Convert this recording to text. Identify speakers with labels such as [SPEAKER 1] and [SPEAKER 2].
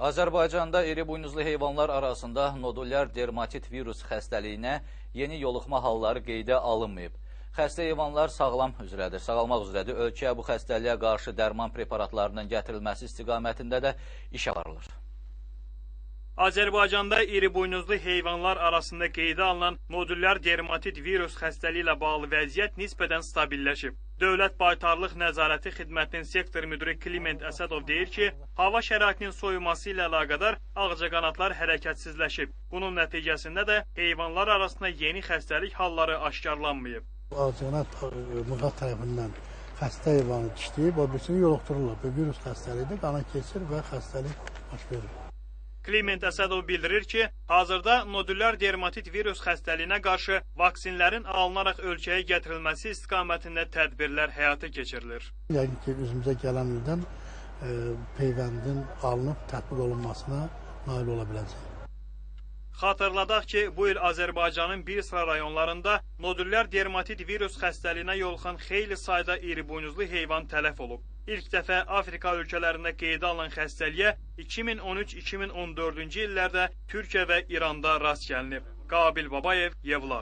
[SPEAKER 1] Azərbaycanda iri buynuzlu heyvanlar arasında nodulyar dermatit virus xəstəliyinə yeni yoluxma halları qeydə alınmayıb. Xəstə heyvanlar sağalmaq üzrədir. Ölkəyə bu xəstəliyə qarşı dərman preparatlarının gətirilməsi istiqamətində də iş aparılır.
[SPEAKER 2] Azərbaycanda iri buynuzlu heyvanlar arasında qeydə alınan nodulyar dermatit virus xəstəliyi ilə bağlı vəziyyət nisbətən stabilləşib. Dövlət Baytarlıq Nəzarəti Xidmətinin sektor müdiri Kliment Əsədov deyir ki, hava şəraitinin soyuması ilə əlaqədar ağcaqanadlar hərəkətsizləşib. Bunun nəticəsində də heyvanlar arasında yeni xəstəlik halları aşkarlanmayıb.
[SPEAKER 3] Ağcaqanad mıqat tərəfindən xəstə heyvanı dişləyib, o birisini yoluxdururlar. Bu virus xəstəliyi də qana keçir və xəstəlik baş verir.
[SPEAKER 2] Kliment Əsədov bildirir ki, hazırda nodulyar dermatit virus xəstəliyinə qarşı vaksinlərin alınaraq ölkəyə gətirilməsi istiqamətində tədbirlər həyata keçirilir.
[SPEAKER 3] Yəqin ki, üzümüzə gələn ildən peyvəndin alınıb tətbiq olunmasına nail ola biləcək.
[SPEAKER 2] Xatırladaq ki, bu il Azərbaycanın bir sıra rayonlarında nodulyar dermatit virus xəstəliyinə yoluxan xeyli sayda iri buynuzlu heyvan tələf olub. İlk dəfə Afrika ölkələrində qeydə alınan xəstəliyə 2013-2014-cü illərdə Türkiyə və İranda rast gəlinib. Qabil Babayev, Yevlax.